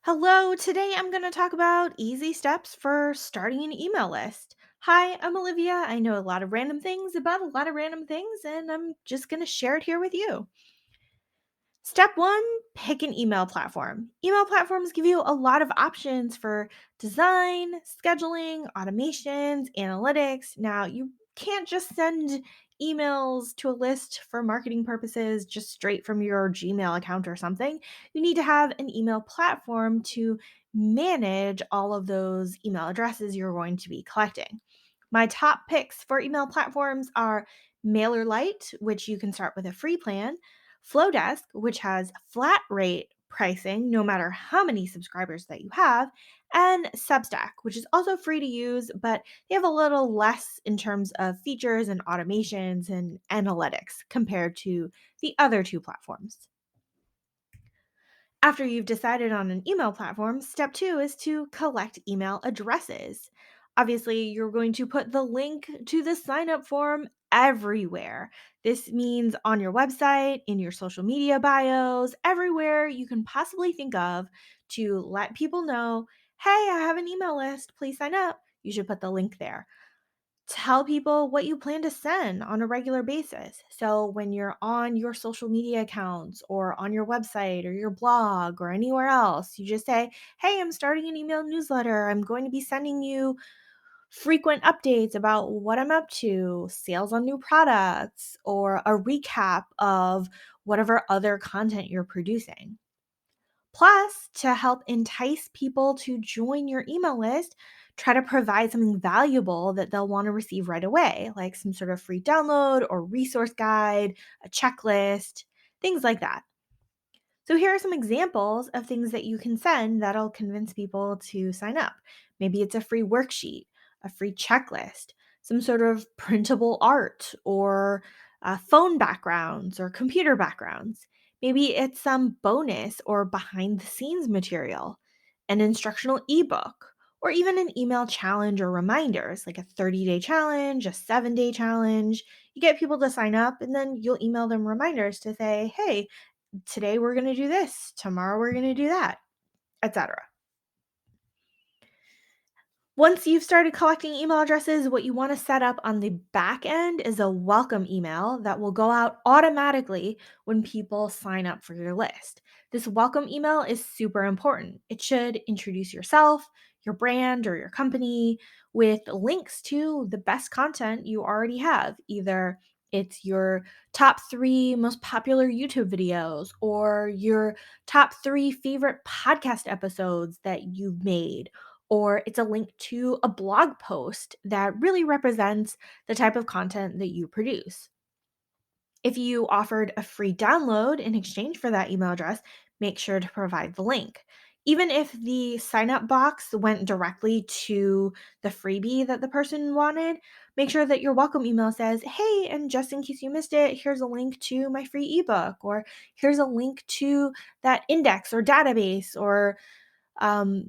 Hello, today I'm going to talk about easy steps for starting an email list. Hi, I'm Olivia. I know a lot of random things about a lot of random things, and I'm just going to share it here with you. Step one, pick an email platform. Email platforms give you a lot of options for design, scheduling, automations, analytics. Now, you can't just send emails to a list for marketing purposes just straight from your Gmail account or something. You need to have an email platform to manage all of those email addresses you're going to be collecting. My top picks for email platforms are MailerLite, which you can start with a free plan, Flowdesk, which has flat rate pricing no matter how many subscribers that you have, and Substack, which is also free to use, but they have a little less in terms of features and automations and analytics compared to the other two platforms. After you've decided on an email platform, step two is to collect email addresses. Obviously, you're going to put the link to the sign up form everywhere. This means on your website, in your social media bios, everywhere you can possibly think of to let people know, hey, I have an email list, please sign up. You should put the link there. Tell people what you plan to send on a regular basis. So when you're on your social media accounts or on your website or your blog or anywhere else, you just say, hey, I'm starting an email newsletter. I'm going to be sending you frequent updates about what I'm up to, sales on new products, or a recap of whatever other content you're producing. Plus, to help entice people to join your email list, try to provide something valuable that they'll want to receive right away, like some sort of free download or resource guide, a checklist, things like that. So, here are some examples of things that you can send that'll convince people to sign up. Maybe it's a free worksheet, a free checklist, some sort of printable art, or phone backgrounds or computer backgrounds. Maybe it's some bonus or behind the scenes material, an instructional ebook, or even an email challenge or reminders like a 30-day challenge, a 7-day challenge. You get people to sign up and then you'll email them reminders to say, hey, today we're going to do this, tomorrow we're going to do that, etc. Once you've started collecting email addresses, what you want to set up on the back end is a welcome email that will go out automatically when people sign up for your list. This welcome email is super important. It should introduce yourself, your brand, or your company with links to the best content you already have. Either it's your top 3 most popular YouTube videos or your top 3 favorite podcast episodes that you've made, or it's a link to a blog post that really represents the type of content that you produce. If you offered a free download in exchange for that email address, make sure to provide the link. Even if the sign up box went directly to the freebie that the person wanted, make sure that your welcome email says, hey, and just in case you missed it, here's a link to my free ebook, or here's a link to that index or database or um,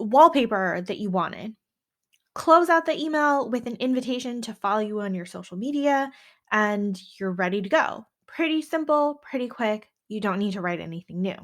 wallpaper that you wanted. Close out the email with an invitation to follow you on your social media, and you're ready to go. Pretty simple, pretty quick. You don't need to write anything new.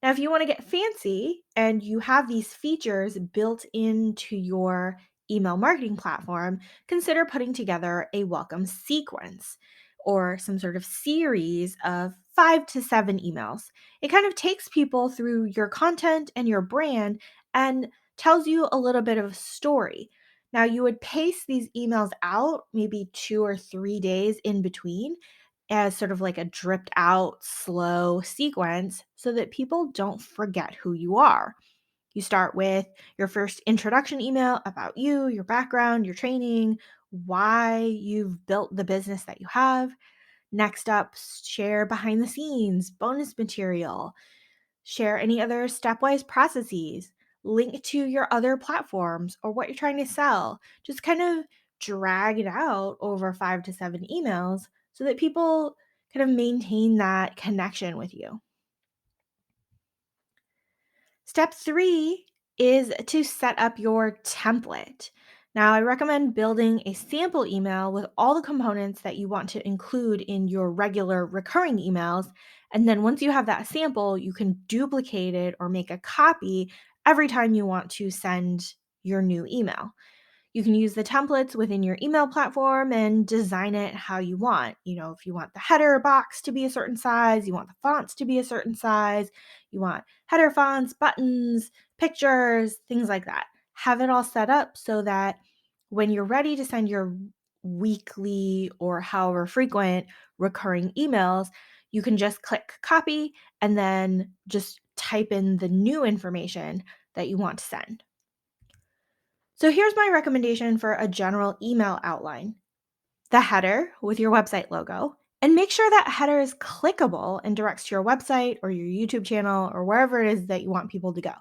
Now, if you want to get fancy and you have these features built into your email marketing platform, consider putting together a welcome sequence or some sort of series of 5 to 7 emails. It kind of takes people through your content and your brand and tells you a little bit of a story. Now, you would pace these emails out maybe 2 or 3 days in between as sort of like a dripped out, slow sequence so that people don't forget who you are. You start with your first introduction email about you, your background, your training, why you've built the business that you have. Next up, share behind the scenes, bonus material, share any other stepwise processes, link to your other platforms or what you're trying to sell. Just kind of drag it out over 5 to 7 emails so that people kind of maintain that connection with you. Step 3 is to set up your template. Now, I recommend building a sample email with all the components that you want to include in your regular recurring emails. And then once you have that sample, you can duplicate it or make a copy every time you want to send your new email. You can use the templates within your email platform and design it how you want. If you want the header box to be a certain size, you want the fonts to be a certain size, you want header fonts, buttons, pictures, things like that. Have it all set up so that when you're ready to send your weekly or however frequent recurring emails, you can just click copy and then just type in the new information that you want to send. So here's my recommendation for a general email outline: the header with your website logo, and make sure that header is clickable and directs to your website or your YouTube channel or wherever it is that you want people to go.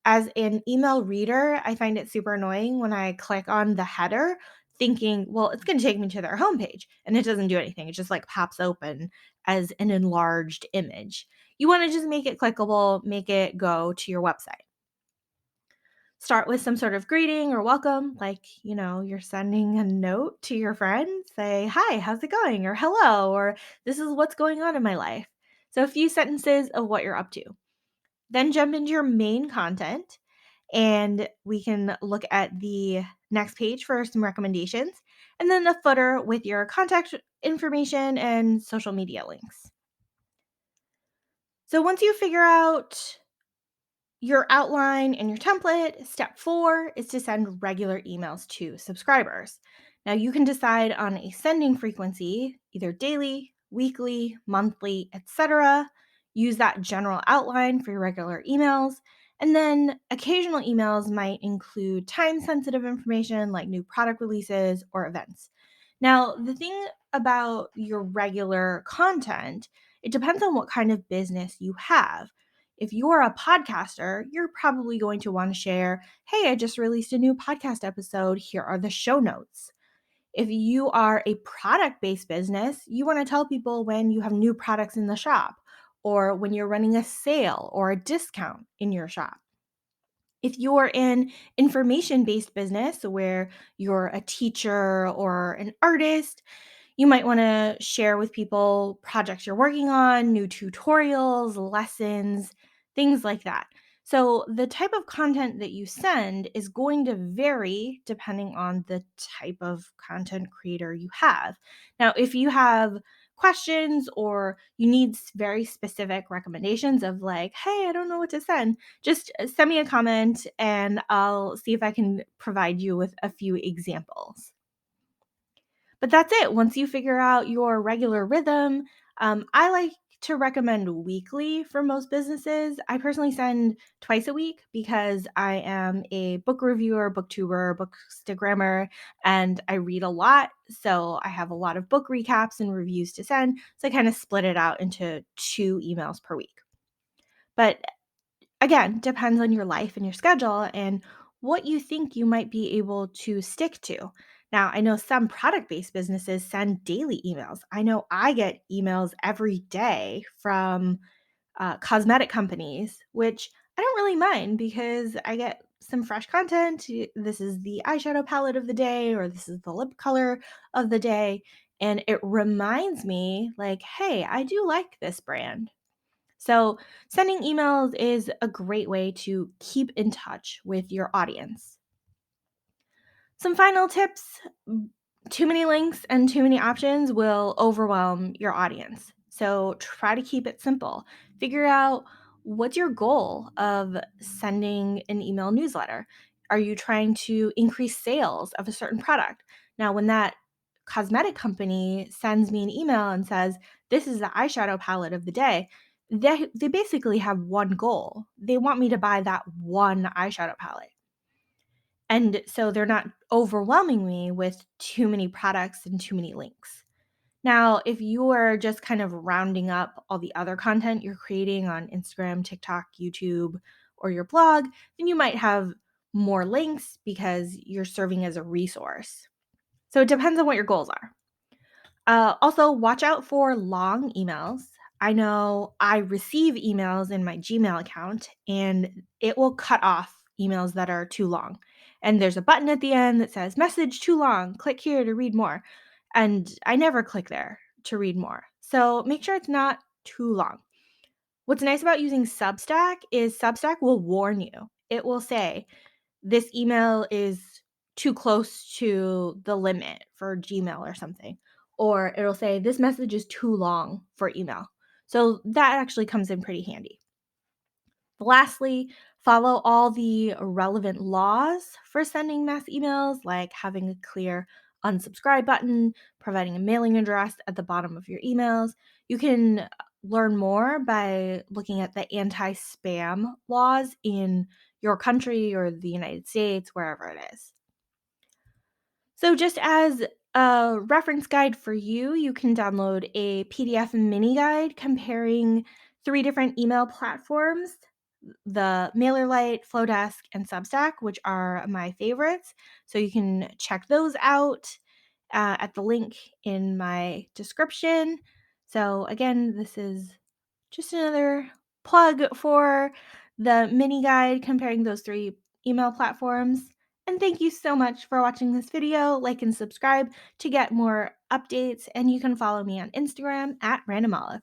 As an email reader, I find it super annoying when I click on the header thinking, well, it's going to take me to their homepage, and it doesn't do anything. It just like pops open as an enlarged image. You want to just make it clickable, make it go to your website. Start with some sort of greeting or welcome, like, you're sending a note to your friend, say, "Hi, how's it going?" or "Hello," or "This is what's going on in my life." So a few sentences of what you're up to. Then jump into your main content, and we can look at the next page for some recommendations, and then the footer with your contact information and social media links. So once you figure out your outline and your template, step 4 is to send regular emails to subscribers. Now, you can decide on a sending frequency, either daily, weekly, monthly, etc. Use that general outline for your regular emails. And then occasional emails might include time sensitive information like new product releases or events. Now, the thing about your regular content, it depends on what kind of business you have. If you're a podcaster, you're probably going to want to share, "Hey, I just released a new podcast episode. Here are the show notes." If you are a product based business, you want to tell people when you have new products in the shop or when you're running a sale or a discount in your shop. If you're in information based business where you're a teacher or an artist, you might want to share with people projects you're working on, new tutorials, lessons, things like that. So, the type of content that you send is going to vary depending on the type of content creator you have. Now, if you have questions or you need very specific recommendations of like, "Hey, I don't know what to send," just send me a comment and I'll see if I can provide you with a few examples. But that's it. Once you figure out your regular rhythm, I like to recommend weekly for most businesses. I personally send twice a week because I am a book reviewer, booktuber, bookstagrammer, and I read a lot. So I have a lot of book recaps and reviews to send. So I kind of split it out into 2 emails per week. But again, depends on your life and your schedule and what you think you might be able to stick to. Now, I know some product based businesses send daily emails. I know I get emails every day from cosmetic companies, which I don't really mind because I get some fresh content. This is the eyeshadow palette of the day, or this is the lip color of the day. And it reminds me, like, hey, I do like this brand. So, sending emails is a great way to keep in touch with your audience. Some final tips: too many links and too many options will overwhelm your audience. So, try to keep it simple. Figure out what's your goal of sending an email newsletter. Are you trying to increase sales of a certain product? Now, when that cosmetic company sends me an email and says, "This is the eyeshadow palette of the day," they basically have one goal. They want me to buy that one eyeshadow palette. And so they're not overwhelming me with too many products and too many links. Now, if you are just kind of rounding up all the other content you're creating on Instagram, TikTok, YouTube, or your blog, then you might have more links because you're serving as a resource. So it depends on what your goals are. Also, watch out for long emails. I know I receive emails in my Gmail account and it will cut off emails that are too long. And there's a button at the end that says message too long, click here to read more. And I never click there to read more. So make sure it's not too long. What's nice about using Substack is Substack will warn you. It will say, this email is too close to the limit for Gmail or something. Or it'll say, this message is too long for email. So that actually comes in pretty handy. Lastly, follow all the relevant laws for sending mass emails, like having a clear unsubscribe button, providing a mailing address at the bottom of your emails. You can learn more by looking at the anti-spam laws in your country or the United States, wherever it is. So, just as a reference guide for you, you can download a PDF mini guide comparing 3 different email platforms, the MailerLite, Flowdesk, and Substack, which are my favorites. So you can check those out at the link in my description. So again, this is just another plug for the mini guide comparing those 3 email platforms. And thank you so much for watching this video. Like and subscribe to get more updates, and you can follow me on Instagram at randomolive.